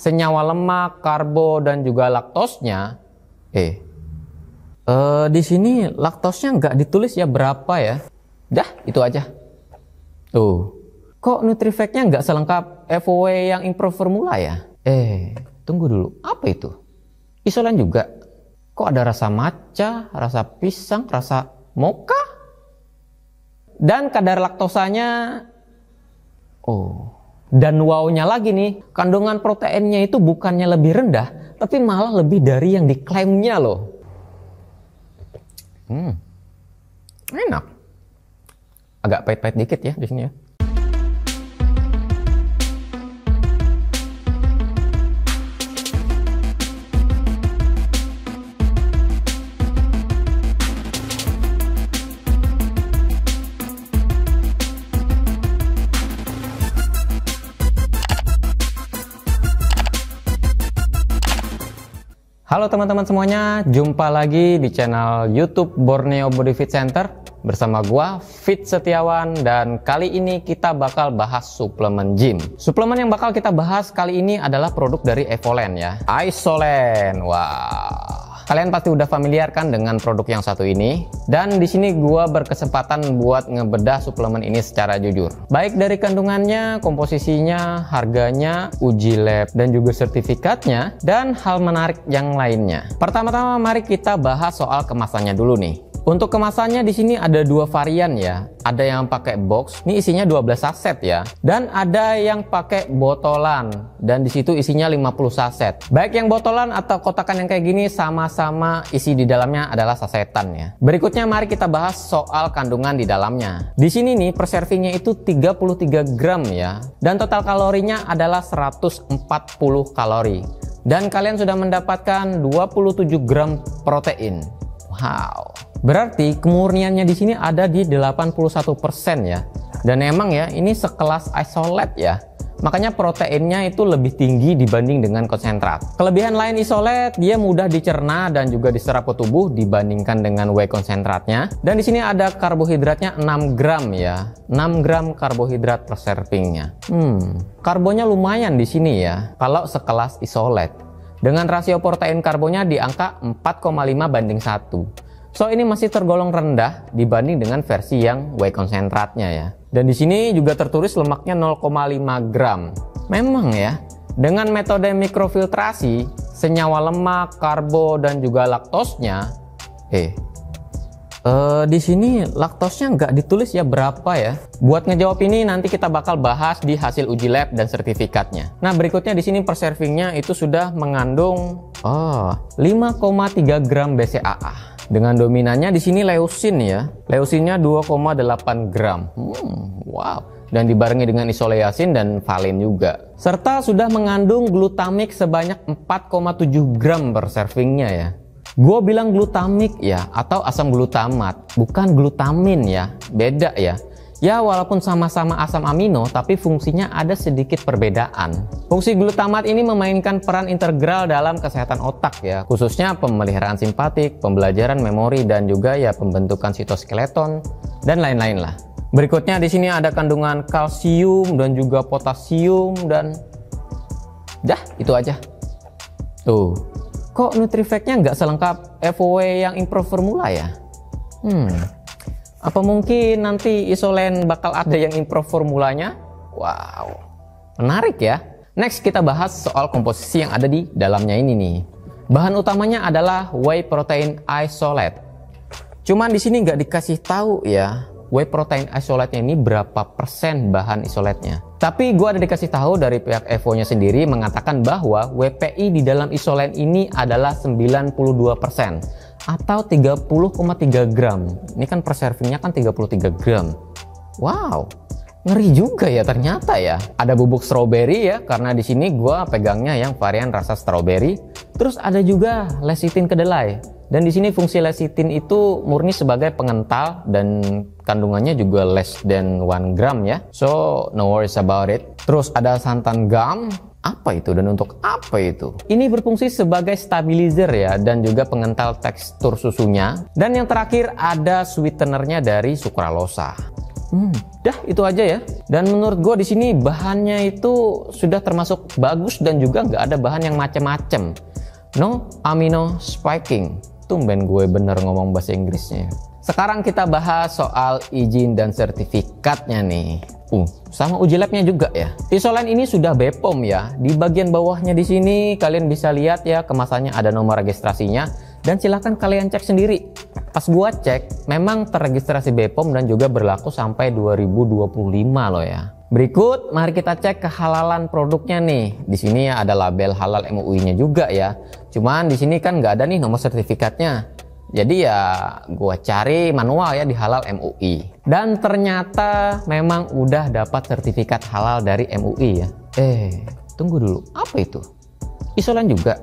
senyawa lemak, karbo, dan juga laktosnya. Di sini laktosnya nggak ditulis ya berapa ya. Dah, itu aja. Tuh, kok Nutrifactnya nggak selengkap FOW yang improve formula ya? Tunggu dulu, apa itu? Isolen juga? Kok ada rasa matcha, rasa pisang, rasa mocha? Dan kadar laktosanya, dan wow-nya lagi nih, kandungan proteinnya itu bukannya lebih rendah, tapi malah lebih dari yang diklaimnya loh. Enak. Agak pahit-pahit dikit ya di sini ya. Halo teman-teman semuanya, jumpa lagi di channel YouTube Borneo Body Fit Center bersama gua Fit Setiawan, dan kali ini kita bakal bahas suplemen gym. Suplemen yang bakal kita bahas kali ini adalah produk dari Evolen ya, Isolen. Wah, kalian pasti udah familiar kan dengan produk yang satu ini, dan di sini gua berkesempatan buat ngebedah suplemen ini secara jujur. Baik dari kandungannya, komposisinya, harganya, uji lab, dan juga sertifikatnya, dan hal menarik yang lainnya. Pertama-tama mari kita bahas soal kemasannya dulu nih. Untuk kemasannya di sini ada dua varian ya. Ada yang pakai box, ini isinya 12 saset ya. Dan ada yang pakai botolan, dan di situ isinya 50 saset. Baik yang botolan atau kotakan yang kayak gini sama-sama isi di dalamnya adalah sasetan ya. Berikutnya mari kita bahas soal kandungan di dalamnya. Di sini nih per servingnya itu 33 gram ya. Dan total kalorinya adalah 140 kalori. Dan kalian sudah mendapatkan 27 gram protein. Wow. Berarti kemurniannya di sini ada di 81% ya. Dan emang ya ini sekelas isolate ya. Makanya proteinnya itu lebih tinggi dibanding dengan konsentrat. Kelebihan lain isolate, dia mudah dicerna dan juga diserap ke tubuh dibandingkan dengan whey konsentratnya. Dan di sini ada karbohidratnya 6 gram ya. 6 gram karbohidrat per servingnya. Karbonya lumayan di sini ya kalau sekelas isolate. Dengan rasio protein karbonya di angka 4,5 banding 1. So ini masih tergolong rendah dibanding dengan versi yang whey konsentratnya ya. Dan di sini juga tertulis lemaknya 0,5 gram. Memang ya, dengan metode mikrofiltrasi, senyawa lemak, karbo, dan juga laktosnya, di sini laktosnya nggak ditulis ya berapa ya. Buat ngejawab ini nanti kita bakal bahas di hasil uji lab dan sertifikatnya. Nah berikutnya di sini per servingnya itu sudah mengandung 5,3 gram BCAA. Dengan dominannya di sini leusin ya. Leusinnya 2,8 gram. Wow. Dan dibarengi dengan isoleasin dan valin juga. Serta sudah mengandung glutamik sebanyak 4,7 gram per servingnya ya. Gue bilang glutamik ya, atau asam glutamat, bukan glutamin ya. Beda ya. Ya walaupun sama-sama asam amino, tapi fungsinya ada sedikit perbedaan. Fungsi glutamat ini memainkan peran integral dalam kesehatan otak ya, khususnya pemeliharaan simpatik, pembelajaran memori, dan juga ya pembentukan sitoskeleton dan lain-lain lah. Berikutnya di sini ada kandungan kalsium dan juga potasium, dan dah itu aja. Tuh, kok Nutrifactnya nggak selengkap FOW yang improve formula ya? Apa mungkin nanti Isolen bakal ada yang improve formulanya? Wow, menarik ya. Next kita bahas soal komposisi yang ada di dalamnya ini nih. Bahan utamanya adalah whey protein isolate. Cuman di sini nggak dikasih tahu ya, whey protein isolate-nya ini berapa persen bahan isolate-nya. Tapi gue ada dikasih tahu dari pihak Evo-nya sendiri mengatakan bahwa WPI di dalam Isolen ini adalah 92%. Atau 30,3 gram. Ini kan per servingnya kan 33 gram. Wow, ngeri juga ya ternyata ya. Ada bubuk strawberry ya, karena di sini gua pegangnya yang varian rasa strawberry. Terus ada juga lecithin kedelai. Dan di sini fungsi lecithin itu murni sebagai pengental dan kandungannya juga less than 1 gram ya. So no worries about it. Terus ada santan gum. Apa itu dan untuk apa itu? Ini berfungsi sebagai stabilizer ya, dan juga pengental tekstur susunya. Dan yang terakhir ada sweetenernya dari sukralosa. Dah itu aja ya. Dan menurut gue di sini bahannya itu sudah termasuk bagus dan juga nggak ada bahan yang macem-macem. No amino spiking. Tumben gue bener ngomong bahasa Inggrisnya. Sekarang kita bahas soal izin dan sertifikatnya nih. Sama uji labnya juga ya. Isolen ini sudah BPOM ya. Di bagian bawahnya di sini kalian bisa lihat ya, kemasannya ada nomor registrasinya dan silahkan kalian cek sendiri. Pas gua cek, memang terregistrasi BPOM dan juga berlaku sampai 2025 loh ya. Berikut, mari kita cek kehalalan produknya nih. Di sini ya ada label halal MUI-nya juga ya. Cuman di sini kan nggak ada nih nomor sertifikatnya. Jadi ya gua cari manual ya di halal MUI. Dan ternyata memang udah dapat sertifikat halal dari MUI ya. Tunggu dulu, apa itu? Isolen juga?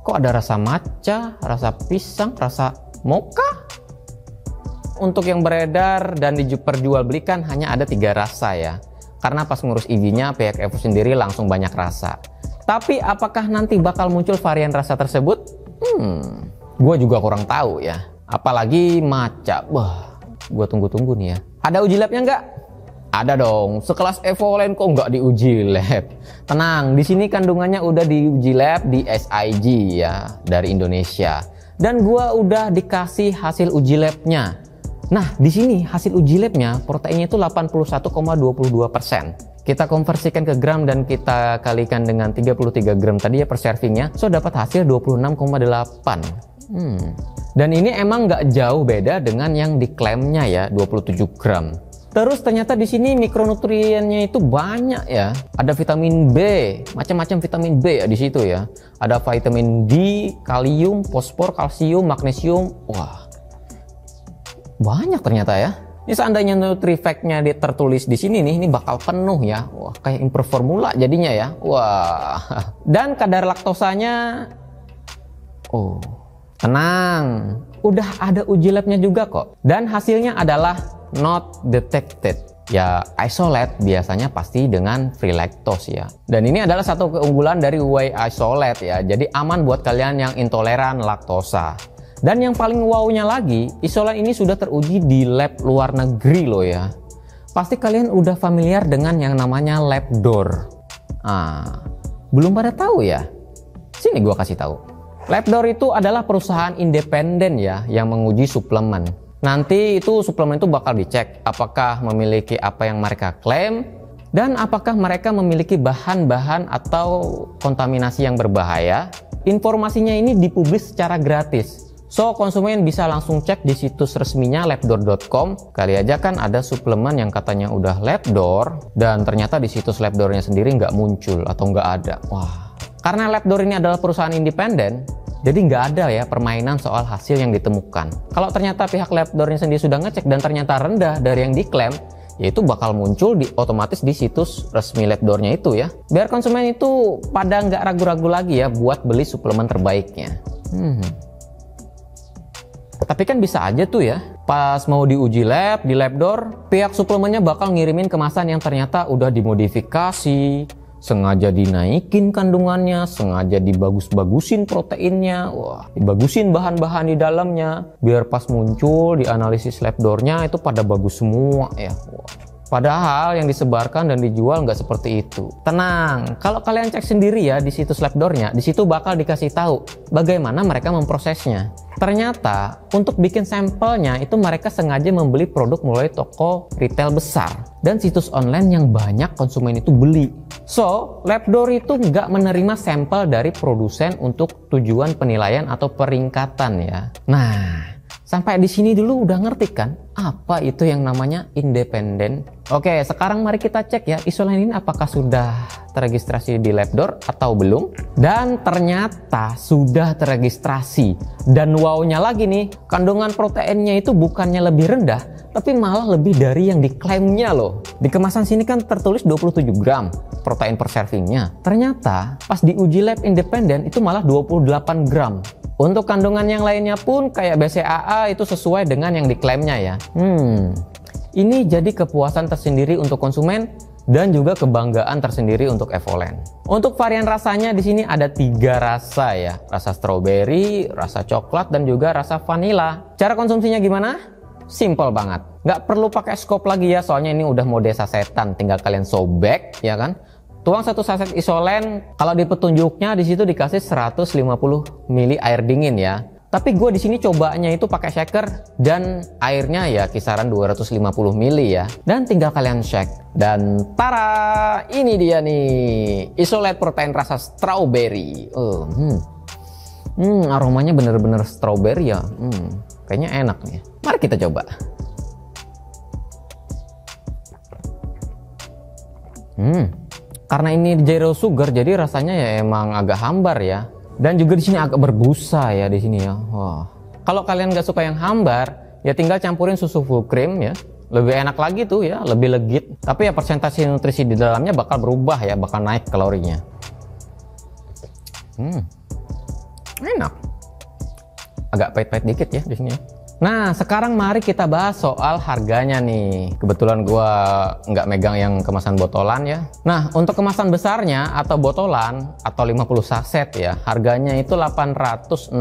Kok ada rasa matcha, rasa pisang, rasa mocha? Untuk yang beredar dan diperjualbelikan hanya ada 3 rasa ya. Karena pas ngurus EV-nya pihak Evo sendiri langsung banyak rasa. Tapi apakah nanti bakal muncul varian rasa tersebut? Gue juga kurang tahu ya. Apalagi matcha. Wah, gue tunggu-tunggu nih ya. Ada uji labnya nggak? Ada dong. Sekelas Evolen kok nggak diuji lab? Tenang, di sini kandungannya udah diuji lab di SIG ya dari Indonesia. Dan gue udah dikasih hasil uji labnya. Nah, di sini hasil uji labnya proteinnya itu 81,22%. Kita konversikan ke gram dan kita kalikan dengan 33 gram tadi ya per servingnya. So dapat hasil 26,8. Dan ini emang nggak jauh beda dengan yang diklaimnya ya 27 gram. Terus ternyata di sini mikronutriennya itu banyak ya. Ada vitamin B, macam-macam vitamin B ya di situ ya. Ada vitamin D, kalium, fosfor, kalsium, magnesium. Wah, banyak ternyata ya. Ini seandainya NutriFact-nya tertulis di sini nih, ini bakal penuh ya. Wah, kayak improved formula jadinya ya. Wah. Dan kadar laktosanya, tenang, udah ada uji labnya juga kok. Dan hasilnya adalah not detected. Ya, isolate biasanya pasti dengan free lactose ya. Dan ini adalah satu keunggulan dari whey isolate ya. Jadi aman buat kalian yang intoleran laktosa. Dan yang paling wow-nya lagi, isolen ini sudah teruji di lab luar negeri loh ya. Pasti kalian udah familiar dengan yang namanya Labdoor. Belum pada tahu ya? Sini gua kasih tahu. Labdoor itu adalah perusahaan independen ya yang menguji suplemen. Nanti itu suplemen itu bakal dicek apakah memiliki apa yang mereka klaim dan apakah mereka memiliki bahan-bahan atau kontaminasi yang berbahaya. Informasinya ini dipublis secara gratis. So, konsumen bisa langsung cek di situs resminya labdoor.com. Kali aja kan ada suplemen yang katanya udah Labdoor dan ternyata di situs Labdoornya sendiri nggak muncul atau nggak ada. Wah, karena Labdoor ini adalah perusahaan independen, jadi nggak ada ya permainan soal hasil yang ditemukan. Kalau ternyata pihak Labdoornya sendiri sudah ngecek dan ternyata rendah dari yang diklaim, yaitu bakal muncul otomatis di situs resmi Labdoornya itu ya. Biar konsumen itu pada nggak ragu-ragu lagi ya buat beli suplemen terbaiknya. Tapi kan bisa aja tuh ya, pas mau diuji lab di Labdoor, pihak suplemennya bakal ngirimin kemasan yang ternyata udah dimodifikasi, sengaja dinaikin kandungannya, sengaja dibagus-bagusin proteinnya, wah, dibagusin bahan-bahan di dalamnya, biar pas muncul di analisis Labdoornya itu pada bagus semua ya. Wah. Padahal yang disebarkan dan dijual nggak seperti itu. Tenang, kalau kalian cek sendiri ya di situs Labdoornya, di situ bakal dikasih tahu bagaimana mereka memprosesnya. Ternyata untuk bikin sampelnya itu mereka sengaja membeli produk melalui toko retail besar dan situs online yang banyak konsumen itu beli. So, Labdoor itu nggak menerima sampel dari produsen untuk tujuan penilaian atau peringkatan ya. Nah, sampai di sini dulu udah ngerti kan apa itu yang namanya independen? Oke, sekarang mari kita cek ya isolen ini apakah sudah terregistrasi di Labdoor atau belum. Dan ternyata sudah terregistrasi. Dan wow-nya lagi nih, kandungan proteinnya itu bukannya lebih rendah, tapi malah lebih dari yang diklaimnya loh. Di kemasan sini kan tertulis 27 gram protein per servingnya. Ternyata pas diuji lab independen itu malah 28 gram. Untuk kandungan yang lainnya pun kayak BCAA itu sesuai dengan yang diklaimnya ya. Ini jadi kepuasan tersendiri untuk konsumen dan juga kebanggaan tersendiri untuk Evolen. Untuk varian rasanya di sini ada 3 rasa ya. Rasa stroberi, rasa coklat dan juga rasa vanila. Cara konsumsinya gimana? simple banget. Nggak perlu pakai scope lagi ya, soalnya ini udah mode sasetan. Tinggal kalian sobek, ya kan? Tuang 1 saset isolen. Kalau di petunjuknya di situ dikasih 150 ml air dingin ya. Tapi gue di sini cobanya itu pakai shaker dan airnya ya kisaran 250 ml ya. Dan tinggal kalian shake. Dan tara, ini dia nih, isolate protein rasa strawberry. Aromanya bener-bener strawberry ya. Kayaknya enak nih. Mari kita coba. Karena ini zero sugar, jadi rasanya ya emang agak hambar ya. Dan juga di sini agak berbusa ya di sini ya. Wah. Kalau kalian nggak suka yang hambar, ya tinggal campurin susu full cream ya. Lebih enak lagi tuh ya, lebih legit. Tapi ya persentase nutrisi di dalamnya bakal berubah ya, bakal naik kalorinya. Enak. Agak pahit-pahit dikit ya di sini ya. Nah, sekarang mari kita bahas soal harganya nih. Kebetulan gua nggak megang yang kemasan botolan ya. Nah, untuk kemasan besarnya atau botolan atau 50 saset ya, harganya itu 860.000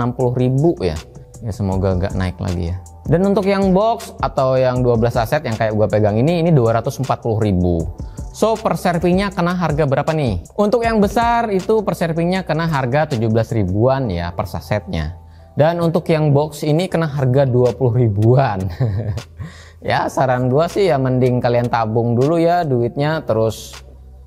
ya. Ya semoga nggak naik lagi ya. Dan untuk yang box atau yang 12 saset yang kayak gua pegang ini 240.000. So, per servingnya kena harga berapa nih? Untuk yang besar itu per servingnya kena harga 17 ribuan ya per sasetnya. Dan untuk yang box ini kena harga 20 ribuan. Ya saran gua sih ya mending kalian tabung dulu ya duitnya, terus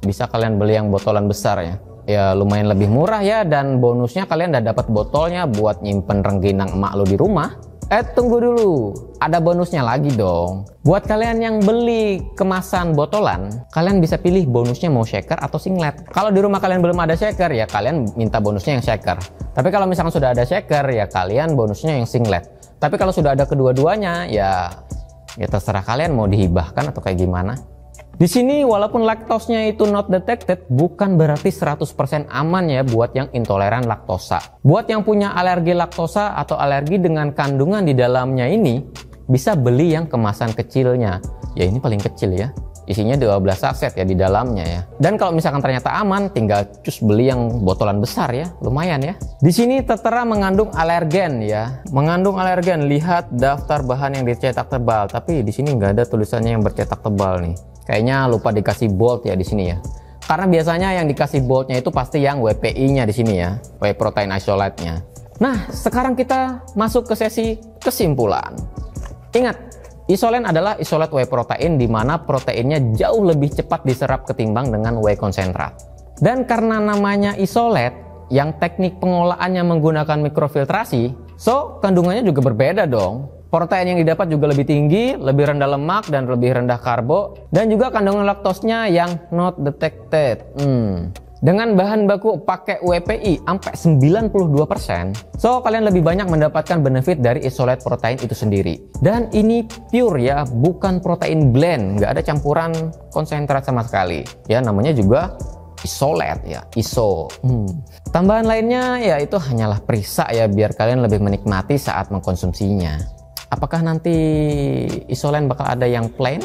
bisa kalian beli yang botolan besar ya. Ya lumayan lebih murah ya, dan bonusnya kalian udah dapat botolnya buat nyimpen rengginang emak lo di rumah. Tunggu dulu, ada bonusnya lagi dong. Buat kalian yang beli kemasan botolan, kalian bisa pilih bonusnya mau shaker atau singlet. Kalau di rumah kalian belum ada shaker, ya kalian minta bonusnya yang shaker. Tapi kalau misalkan sudah ada shaker, ya kalian bonusnya yang singlet. Tapi kalau sudah ada kedua-duanya, ya terserah kalian mau dihibahkan atau kayak gimana. Di sini walaupun laktosnya itu not detected, bukan berarti 100% aman ya buat yang intoleran laktosa. Buat yang punya alergi laktosa atau alergi dengan kandungan di dalamnya ini, bisa beli yang kemasan kecilnya. Ya ini paling kecil ya. Isinya 12 saset ya di dalamnya ya. Dan kalau misalkan ternyata aman, tinggal cus beli yang botolan besar ya. Lumayan ya. Di sini tertera mengandung alergen ya. Mengandung alergen, lihat daftar bahan yang dicetak tebal. Tapi di sini nggak ada tulisannya yang bercetak tebal nih. Kayaknya lupa dikasih bold ya di sini ya. Karena biasanya yang dikasih boldnya itu pasti yang WPI-nya di sini ya, whey protein isolate-nya. Nah, sekarang kita masuk ke sesi kesimpulan. Ingat, isolen adalah isolate whey protein di mana proteinnya jauh lebih cepat diserap ketimbang dengan whey konsentrat. Dan karena namanya isolate, yang teknik pengolahannya menggunakan mikrofiltrasi, so kandungannya juga berbeda dong. Protein yang didapat juga lebih tinggi, lebih rendah lemak, dan lebih rendah karbo. Dan juga kandungan laktosnya yang not detected. Dengan bahan baku pakai WPI sampai 92%, so kalian lebih banyak mendapatkan benefit dari isolate protein itu sendiri. Dan ini pure ya, bukan protein blend, nggak ada campuran konsentrat sama sekali. Ya namanya juga isolate ya, iso. Tambahan lainnya ya itu hanyalah perisa ya, biar kalian lebih menikmati saat mengkonsumsinya. Apakah nanti isolen bakal ada yang plain?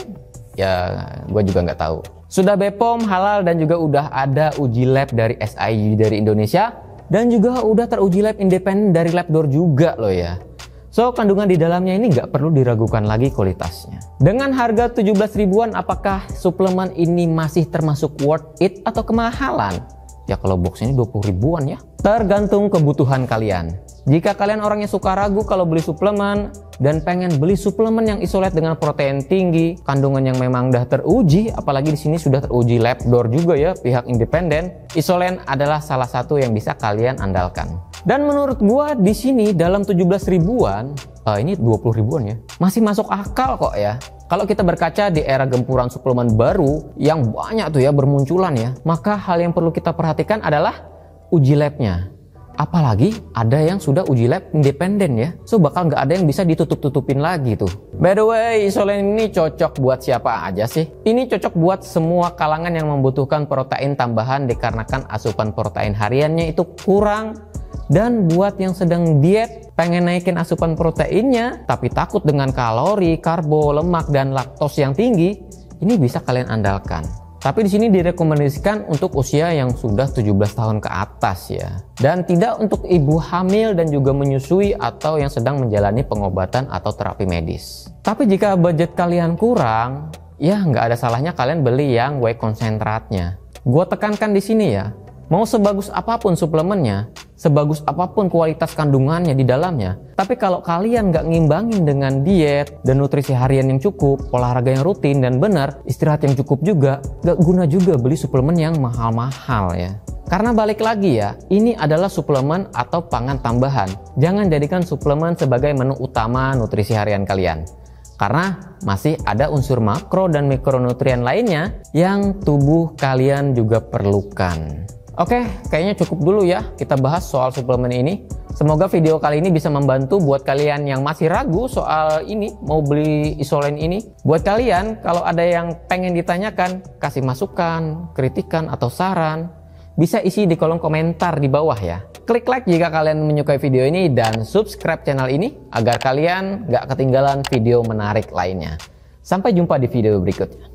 Ya, gue juga nggak tahu. Sudah BPOM, halal, dan juga udah ada uji lab dari SIU dari Indonesia. Dan juga udah teruji lab independen dari Labdoor juga loh ya. So, kandungan di dalamnya ini nggak perlu diragukan lagi kualitasnya. Dengan harga 17 ribuan, apakah suplemen ini masih termasuk worth it atau kemahalan? Ya kalau box ini 20 ribuan ya. Tergantung kebutuhan kalian. Jika kalian orangnya suka ragu kalau beli suplemen dan pengen beli suplemen yang isolate dengan protein tinggi, kandungan yang memang udah teruji, apalagi di sini sudah teruji Labdoor juga ya, pihak independen, isolen adalah salah satu yang bisa kalian andalkan. Dan menurut gua di sini dalam 17 ribuan, ini 20 ribuan ya, masih masuk akal kok ya. Kalau kita berkaca di era gempuran suplemen baru yang banyak tuh ya bermunculan ya, maka hal yang perlu kita perhatikan adalah uji labnya. Apalagi ada yang sudah uji lab independen ya, so bakal nggak ada yang bisa ditutup-tutupin lagi tuh. By the way, isolen ini cocok buat siapa aja sih? Ini cocok buat semua kalangan yang membutuhkan protein tambahan dikarenakan asupan protein hariannya itu kurang. Dan buat yang sedang diet, pengen naikin asupan proteinnya, tapi takut dengan kalori, karbo, lemak, dan laktos yang tinggi, ini bisa kalian andalkan. Tapi di sini direkomendasikan untuk usia yang sudah 17 tahun ke atas ya. Dan tidak untuk ibu hamil dan juga menyusui atau yang sedang menjalani pengobatan atau terapi medis. Tapi jika budget kalian kurang, ya nggak ada salahnya kalian beli yang whey konsentratnya. Gua tekankan di sini ya, mau sebagus apapun suplemennya, sebagus apapun kualitas kandungannya di dalamnya, tapi kalau kalian nggak ngimbangin dengan diet dan nutrisi harian yang cukup, olahraga yang rutin dan benar, istirahat yang cukup juga, nggak guna juga beli suplemen yang mahal-mahal ya. Karena balik lagi ya, ini adalah suplemen atau pangan tambahan. Jangan jadikan suplemen sebagai menu utama nutrisi harian kalian. Karena masih ada unsur makro dan mikronutrien lainnya yang tubuh kalian juga perlukan. Oke, kayaknya cukup dulu ya kita bahas soal suplemen ini. Semoga video kali ini bisa membantu buat kalian yang masih ragu soal ini, mau beli Isolen ini. Buat kalian, kalau ada yang pengen ditanyakan, kasih masukan, kritikan, atau saran, bisa isi di kolom komentar di bawah ya. Klik like jika kalian menyukai video ini dan subscribe channel ini agar kalian gak ketinggalan video menarik lainnya. Sampai jumpa di video berikutnya.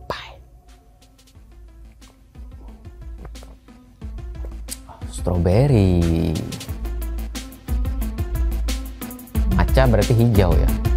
Bye. Strawberry. Matcha berarti hijau ya.